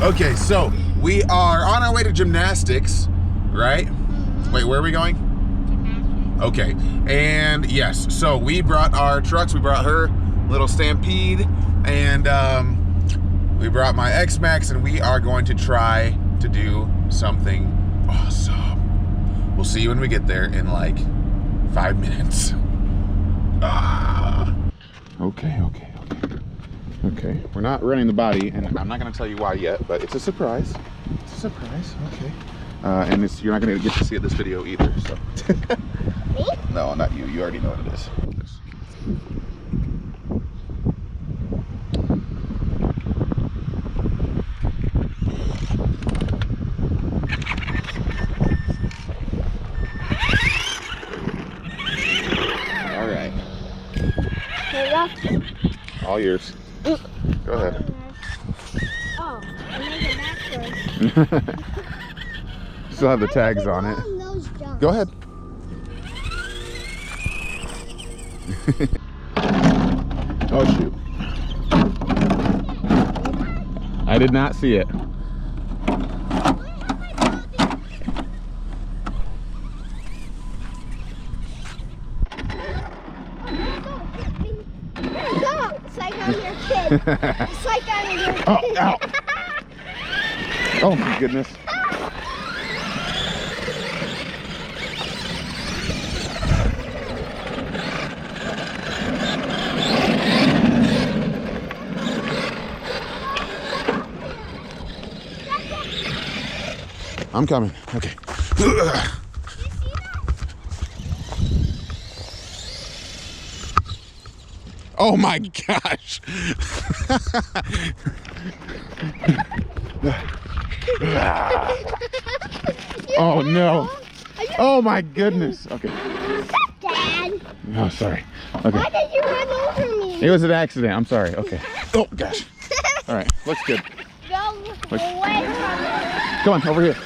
Okay, so we are on our way to gymnastics, right? Wait, where are we going? Okay, and yes, so we brought our trucks. We brought her little Stampede, and we brought my Xmaxx, and we are going to try to do something awesome. We'll see you when we get there in like 5 minutes. Okay, we're not running the body, and I'm not going to tell you why yet, but it's a surprise. It's a surprise, okay. And you're not going to get to see it this video either, so. Me? No, not you. You already know what it is. All right. All yours. Go ahead. Oh, I made it backwards. Still have the tags on it. Go ahead. Oh shoot. I did not see it. It's like I'm your kid. It's like I'm your kid. Oh, ow. Oh my goodness. I'm coming. Okay. Oh my gosh. Oh no. Oh my goodness. Okay. Dad. Oh, sorry. Okay. Why did you run over me? It was an accident. I'm sorry. Okay. Oh gosh. All right. Looks good. Go away from it. Come on, over here.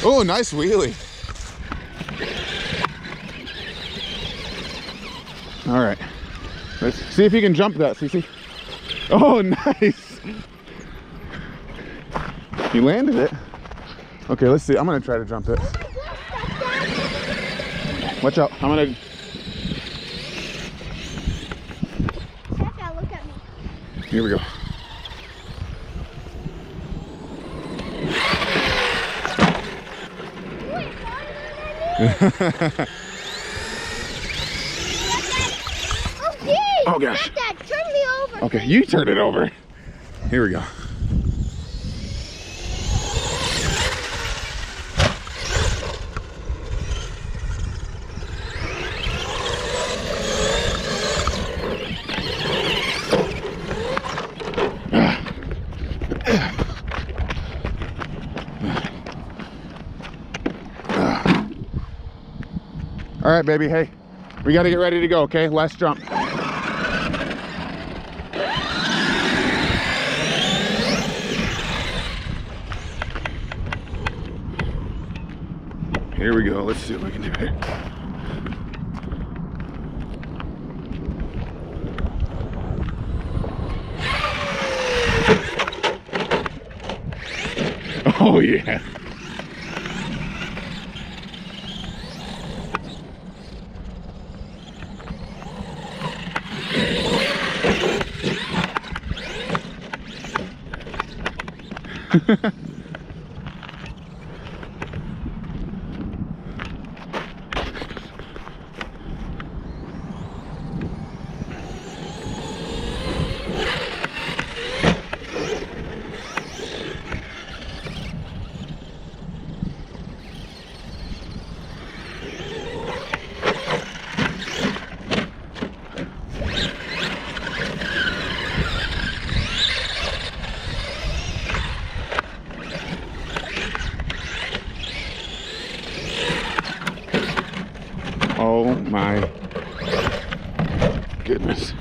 Oh, nice wheelie. All right. Let's see if you can jump that, Cece. Oh, nice. You landed it. Okay, let's see. I'm going to try to jump it. Watch out. I'm going to... Look at me. Here we go. Oh gosh. Dad, turn me over. Okay, you turn it over. Here we go. All right, baby. Hey, we got to get ready to go, okay? Last jump. Here we go. Let's see what we can do here. Oh, yeah. Oh my goodness.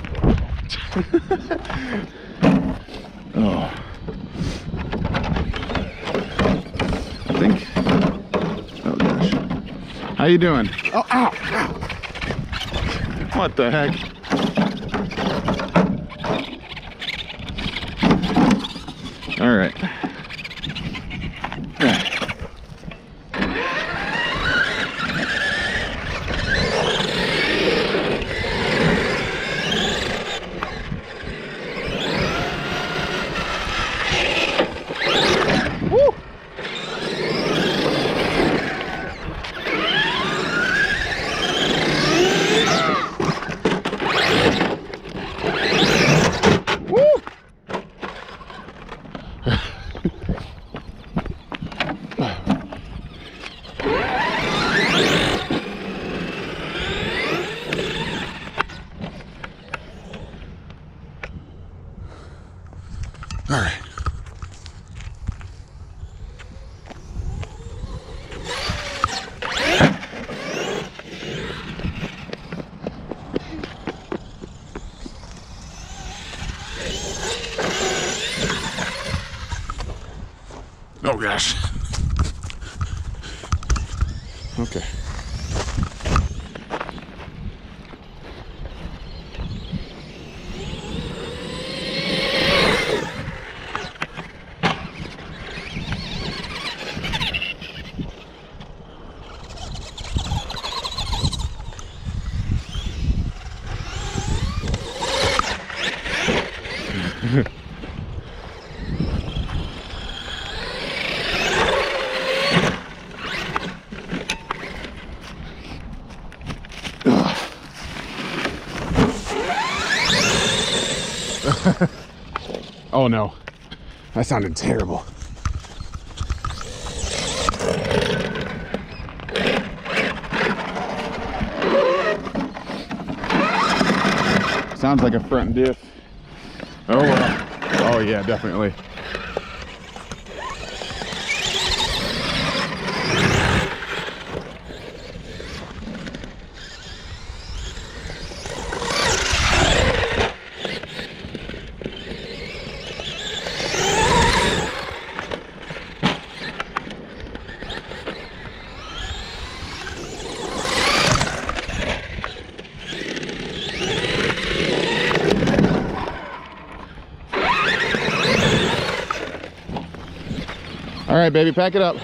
Oh. I think How you doing? Oh, ow, ow. What the heck? All right. Woo! All right. Oh gosh. Okay. Oh no, that sounded terrible. Sounds like a front diff. Oh well. Oh yeah, definitely. All right, baby, pack it up.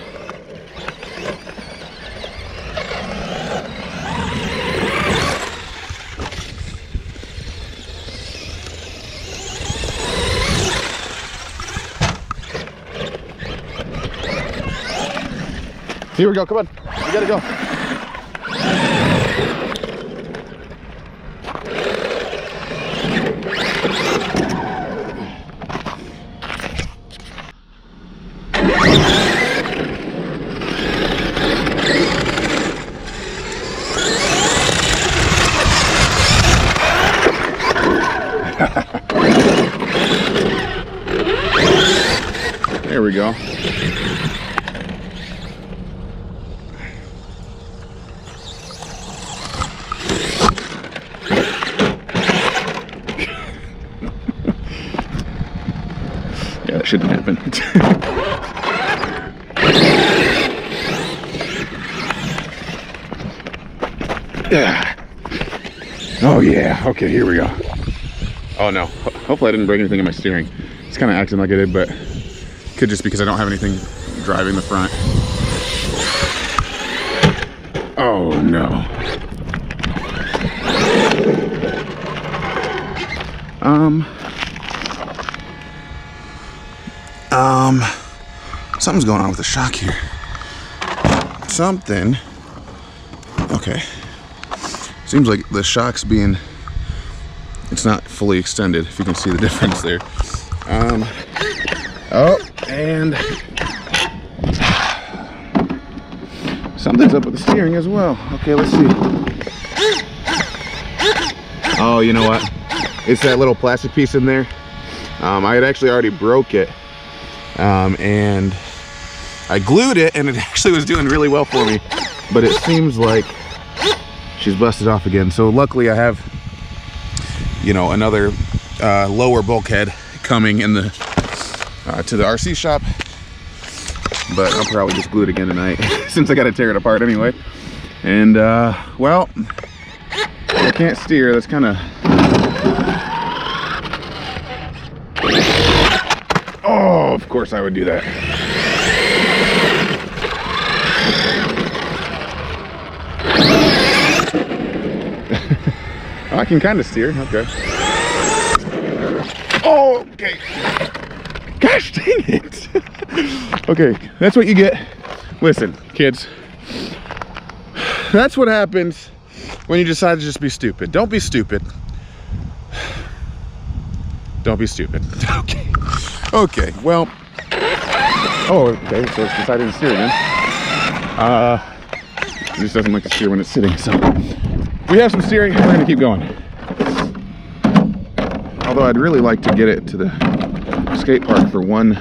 Here we go, come on, we gotta go. There we go. Yeah, that shouldn't happen. Yeah. Oh yeah. Okay, here we go. Oh no. Hopefully I didn't break anything in my steering. It's kind of acting like I did, but could just because I don't have anything driving the front. Oh no. Something's going on with the shock here. Something. Okay. Seems like the shock's being, it's not fully extended, if you can see the difference there. Oh, and something's up with the steering as well. Okay, let's see. Oh, you know what? It's that little plastic piece in there. I had actually already broke it. And I glued it, and it actually was doing really well for me. But it seems like she's busted off again. So luckily I have, you know, another lower bulkhead coming in the to the RC shop, but I'll probably just glue it again tonight since I gotta tear it apart anyway. And well, I can't steer. That's kind of, oh, of course I would do that. I can kind of steer. Okay. Oh, okay. Gosh dang it. Okay, that's what you get. Listen, kids. That's what happens when you decide to just be stupid. Don't be stupid. Don't be stupid. Okay. Okay, well. Oh, okay, so it's decided to steer again. It just doesn't like to steer when it's sitting, so. We have some steering, we're gonna keep going. Although I'd really like to get it to the skate park for one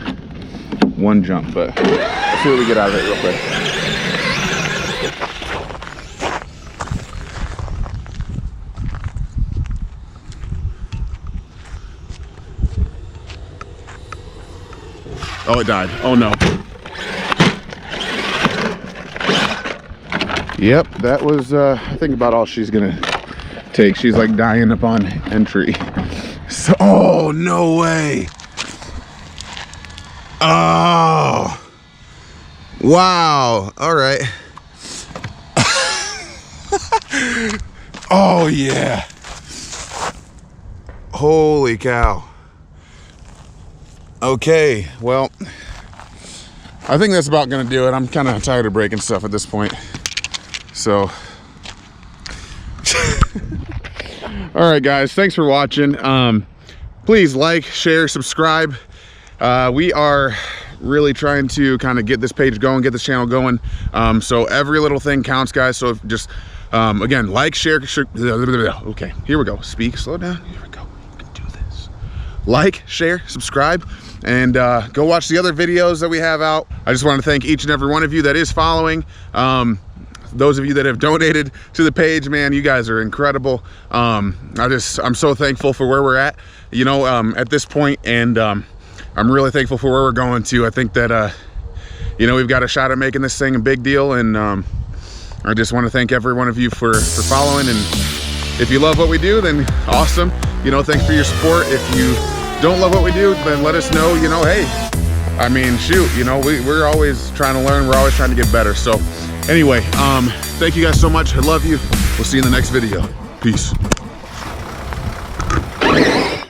jump, but let's see what we get out of it real quick. Oh, it died. Oh no. Yep, that was I think about all she's gonna take. She's like dying upon entry. So, oh, no way. Oh, wow. All right. Oh yeah. Holy cow. Okay, well, I think that's about gonna do it. I'm kind of tired of breaking stuff at this point. So, all right, guys, thanks for watching. Please like, share, subscribe. We are really trying to kind of get this page going, get this channel going. So every little thing counts, guys. So if just, again, like, share, okay, here we go. Speak, slow down, here we go. We can do this. Like, share, subscribe, and go watch the other videos that we have out. I just want to thank each and every one of you that is following. Those of you that have donated to the page, man, you guys are incredible. I'm so thankful for where we're at, you know, at this point, and I'm really thankful for where we're going to. I think that, you know, we've got a shot at making this thing a big deal, and I just want to thank every one of you for following. And if you love what we do, then awesome. You know, thanks for your support. If you don't love what we do, then let us know, you know, hey, I mean, shoot, you know, we're always trying to learn. We're always trying to get better. So anyway, thank you guys so much. I love you. We'll see you in the next video. Peace.